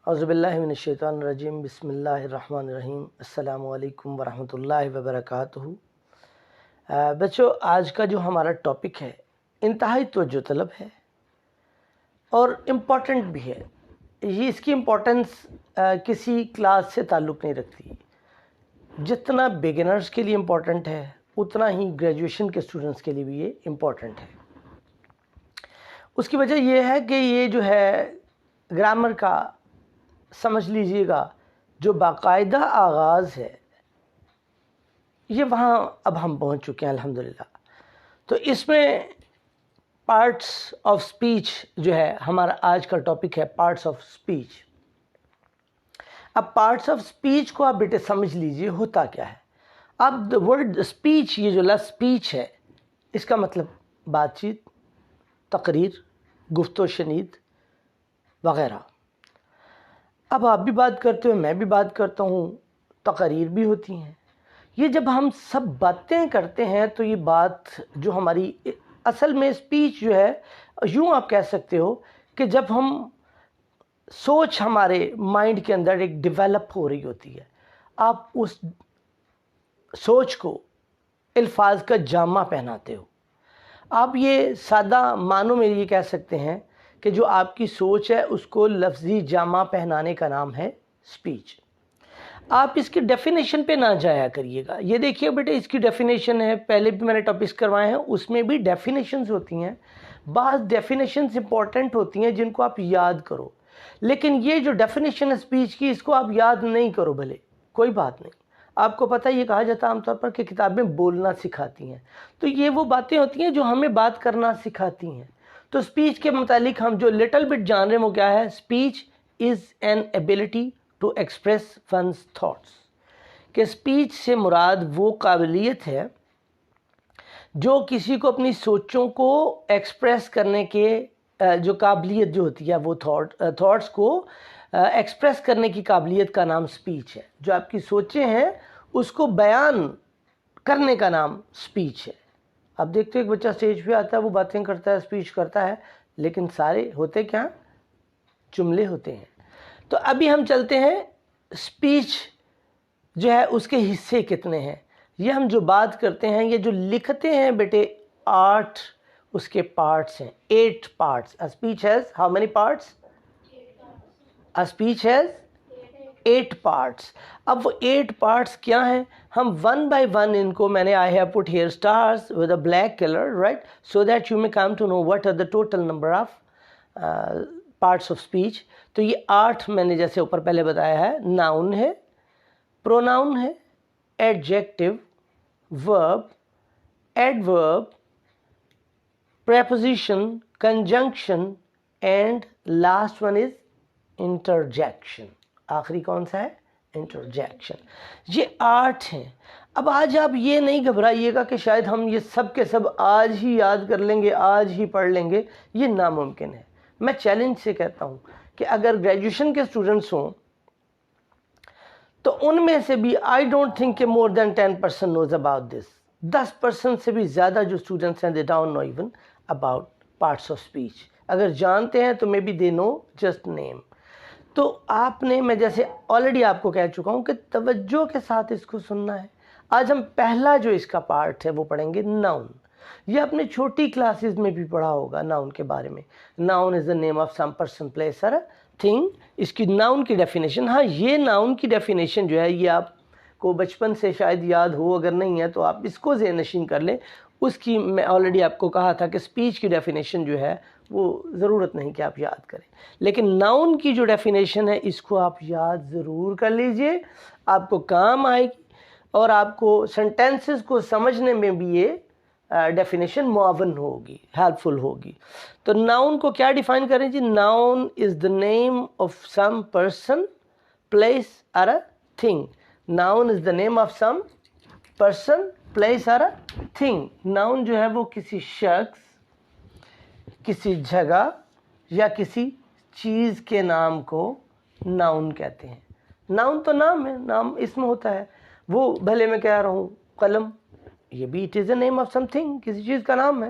اعوذ باللہ من الشیطان الرجیم، بسم اللہ الرحمن الرحیم، السلام علیکم ورحمۃ اللہ وبرکاتہ۔ بچوں، آج کا جو ہمارا ٹاپک ہے انتہائی توجہ طلب ہے اور امپورٹنٹ بھی ہے۔ یہ اس کی امپورٹنس کسی کلاس سے تعلق نہیں رکھتی۔ جتنا بگنرز کے لیے امپورٹنٹ ہے اتنا ہی گریجویشن کے اسٹوڈنٹس کے لیے بھی یہ امپورٹنٹ ہے۔ اس کی وجہ یہ ہے کہ یہ جو ہے گرامر کا سمجھ لیجئے گا جو باقاعدہ آغاز ہے، یہ وہاں اب ہم پہنچ چکے ہیں الحمدللہ۔ تو اس میں پارٹس آف سپیچ جو ہے ہمارا آج کا ٹاپک ہے، پارٹس آف سپیچ۔ اب پارٹس آف سپیچ کو آپ بیٹے سمجھ لیجئے ہوتا کیا ہے۔ اب ورڈ سپیچ، یہ جو لفظ سپیچ ہے، اس کا مطلب بات چیت، تقریر، گفت و شنید وغیرہ۔ اب آپ بھی بات کرتے ہو، میں بھی بات کرتا ہوں، تقاریر بھی ہوتی ہیں۔ یہ جب ہم سب باتیں کرتے ہیں تو یہ بات جو ہماری اصل میں سپیچ جو ہے، یوں آپ کہہ سکتے ہو کہ جب ہم سوچ ہمارے مائنڈ کے اندر ایک ڈیولپ ہو رہی ہوتی ہے، آپ اس سوچ کو الفاظ کا جامہ پہناتے ہو۔ آپ یہ سادہ معنوں میں یہ کہہ سکتے ہیں کہ جو آپ کی سوچ ہے اس کو لفظی جامہ پہنانے کا نام ہے سپیچ۔ آپ اس کی ڈیفینیشن پہ نہ جایا کریے گا۔ یہ دیکھیے بیٹے، اس کی ڈیفینیشن ہے، پہلے بھی میں نے ٹاپکس کروائے ہیں، اس میں بھی ڈیفینیشنز ہوتی ہیں۔ بعض ڈیفینیشنز امپورٹنٹ ہوتی ہیں جن کو آپ یاد کرو، لیکن یہ جو ڈیفینیشن ہے سپیچ کی، اس کو آپ یاد نہیں کرو بھلے، کوئی بات نہیں۔ آپ کو پتہ یہ کہا جاتا ہے عام طور پر کہ کتابیں بولنا سکھاتی ہیں، تو یہ وہ باتیں ہوتی ہیں جو ہمیں بات کرنا سکھاتی ہیں۔ تو سپیچ کے متعلق ہم جو لٹل بٹ جان رہے ہیں وہ کیا ہے؟ Speech is an ability to express one's thoughts, کہ سپیچ سے مراد وہ قابلیت ہے جو کسی کو اپنی سوچوں کو ایکسپریس کرنے کے جو قابلیت جو ہوتی ہے، وہ تھاٹس کو ایکسپریس کرنے کی قابلیت کا نام سپیچ ہے۔ جو آپ کی سوچیں ہیں اس کو بیان کرنے کا نام سپیچ ہے۔ اب دیکھتے ایک بچہ اسٹیج پہ آتا ہے، وہ باتیں کرتا ہے، سپیچ کرتا ہے، لیکن سارے ہوتے کیا؟ جملے ہوتے ہیں۔ تو ابھی ہم چلتے ہیں سپیچ جو ہے اس کے حصے کتنے ہیں۔ یہ ہم جو بات کرتے ہیں، یہ جو لکھتے ہیں بیٹے، 8 اس کے پارٹس ہیں، 8 parts. A speech has how many parts? A speech has 8 parts۔ اب وہ 8 parts کیا ہیں؟ ہم one by one ان کو میں نے I have put here stars with a black color, right? So that you may come to know what are the total number of parts of speech۔ تو یہ 8 میں نے جیسے اوپر پہلے بتایا ہے، noun ہے، pronoun ہے، adjective، verb، adverb، preposition، conjunction and last one is interjection۔ آخری کون سا ہے؟ انٹرجیکشن۔ یہ 8 ہیں۔ اب آج آپ یہ نہیں گھبرائیے گا کہ شاید ہم یہ سب کے سب آج ہی یاد کر لیں گے، آج ہی پڑھ لیں گے، یہ ناممکن ہے۔ میں چیلنج سے کہتا ہوں کہ اگر گریجویشن کے اسٹوڈنٹس ہوں تو ان میں سے بھی I don't think کہ more than 10% knows about this۔ 10% سے بھی زیادہ جو اسٹوڈنٹس ہیں they don't know even about parts of speech۔ اگر جانتے ہیں تو maybe they know just name۔ تو آپ نے، میں جیسے آلریڈی آپ کو کہہ چکا ہوں کہ توجہ کے ساتھ اس کو سننا ہے۔ آج ہم پہلا جو اس کا پارٹ ہے وہ پڑھیں گے ناؤن۔ یہ آپ نے چھوٹی کلاسز میں بھی پڑھا ہوگا ناؤن کے بارے میں۔ Noun is the name of some person, place or a thing۔ اس کی ناؤن کی ڈیفینیشن، ہاں یہ ناؤن کی ڈیفینیشن جو ہے یہ آپ کو بچپن سے شاید یاد ہو، اگر نہیں ہے تو آپ اس کو ذہن نشین کر لیں۔ اس کی میں آلریڈی آپ کو کہا تھا کہ سپیچ کی ڈیفینیشن جو ہے وہ ضرورت نہیں کہ آپ یاد کریں، لیکن ناؤن کی جو ڈیفینیشن ہے اس کو آپ یاد ضرور کر لیجئے، آپ کو کام آئے گی اور آپ کو سینٹینسز کو سمجھنے میں بھی یہ ڈیفینیشن معاون ہوگی، ہیلپ فل ہوگی۔ تو ناؤن کو کیا ڈیفائن کریں جی؟ Noun is the name of some person, place or a thing. Noun is the name of some person, place or a thing. Noun جو ہے وہ کسی شخص، کسی جگہ یا کسی چیز کے نام کو ناؤن کہتے ہیں۔ ناؤن تو نام ہے، نام اسم ہوتا ہے۔ وہ بھلے میں کہہ رہا ہوں قلم، یہ بھی it is a name of some thing, کسی چیز کا نام ہے۔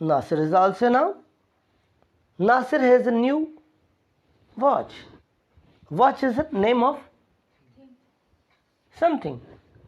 Nasir is also a noun. Nasir has a new watch. Watch is the name of something.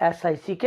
SICK,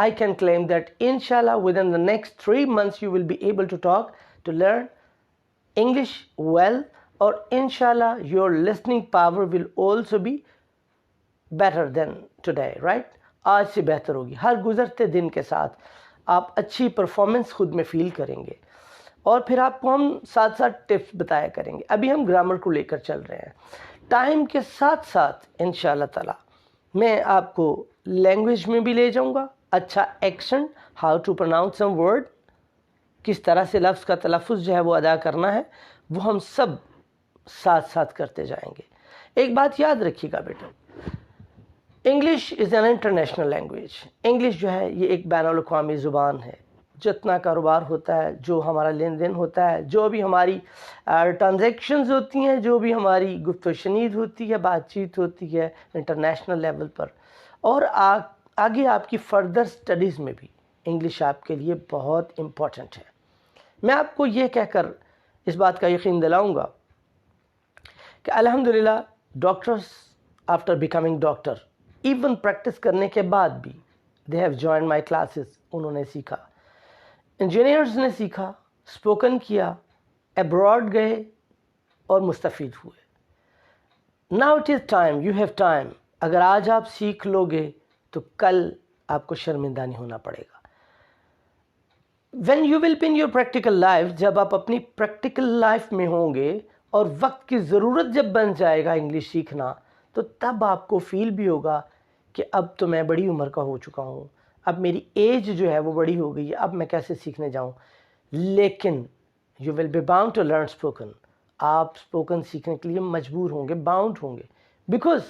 I can claim that inshallah within the next 3 months you will be able to talk, to learn English well, or inshallah your listening power will also be better than today, right? آج سے بہتر ہوگی. ہر گزرتے دن کے ساتھ آپ اچھی performance خود میں فیل کریں گے, اور پھر آپ کو ہم ساتھ ساتھ ٹپس بتایا کریں گے. ابھی ہم گرامر کو لے کر چل رہے ہیں. ٹائم کے ساتھ ساتھ انشاءاللہ تعالی میں آپ کو لینگویج میں بھی لے جاؤں گا. اچھا action, how to pronounce some word, کس طرح سے لفظ کا تلفظ جو ہے وہ ادا کرنا ہے, وہ ہم سب ساتھ ساتھ کرتے جائیں گے. ایک بات یاد رکھیے گا بیٹا, English is an international language. English جو ہے یہ ایک بین الاقوامی زبان ہے. جتنا کاروبار ہوتا ہے, جو ہمارا لین دین ہوتا ہے, جو بھی ہماری ٹرانزیکشنز ہوتی ہیں, جو بھی ہماری گفت و شنید ہوتی ہے, بات چیت ہوتی ہے انٹرنیشنل لیول پر, اور آگے آپ کی فردر سٹڈیز میں بھی انگلش آپ کے لیے بہت امپورٹنٹ ہے. میں آپ کو یہ کہہ کر اس بات کا یقین دلاؤں گا کہ الحمدللہ doctors after becoming doctor, even practice کرنے کے بعد بھی, they have join my classes, انہوں نے سیکھا. انجینئرز نے سیکھا, اسپوکن کیا, ابراڈ گئے اور مستفید ہوئے. Now it is time, you have time. اگر آج آپ سیکھ لو گے تو کل آپ کو شرمندہ نہیں ہونا پڑے گا. When you will be in your practical life, جب آپ اپنی پریکٹیکل لائف میں ہوں گے اور وقت کی ضرورت جب بن جائے گا انگلش سیکھنا, تو تب آپ کو فیل بھی ہوگا کہ اب تو میں بڑی عمر کا ہو چکا ہوں, اب میری ایج جو ہے وہ بڑی ہو گئی ہے, اب میں کیسے سیکھنے جاؤں. لیکن you will be bound to learn spoken. آپ اسپوکن سیکھنے کے لیے مجبور ہوں گے, باؤنڈ ہوں گے, because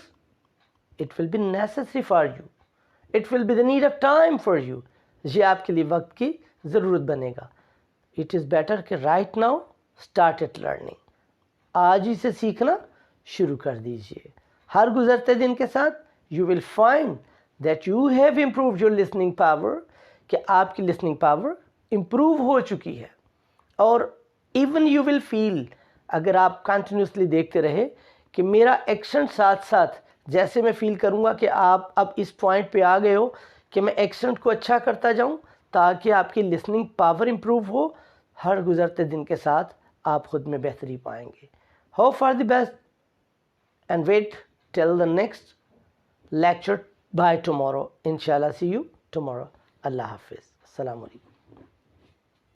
it will be necessary for you, it will be the need of time for you. یہ آپ کے لیے وقت کی ضرورت بنے گا. اٹ از بیٹر کہ right now start it learning. آج ہی سے سیکھنا شروع کر دیجئے. ہر گزرتے دن کے ساتھ you will find that you have improved your listening power, کہ آپ کی لسننگ پاور امپروو ہو چکی ہے. اور ایون یو ول فیل, اگر آپ کنٹینیوسلی دیکھتے رہے, کہ میرا ایکشن ساتھ ساتھ, جیسے میں فیل کروں گا کہ آپ اب اس پوائنٹ پہ آ گئے ہو کہ میں ایکسنٹ کو اچھا کرتا جاؤں تاکہ آپ کی لسننگ پاور امپروو ہو, ہر گزرتے دن کے ساتھ آپ خود میں بہتری پائیں گے. Hope for the best and wait till the next lecture by tomorrow. Inshallah, see you tomorrow. Allah Hafiz. Assalamu alaikum.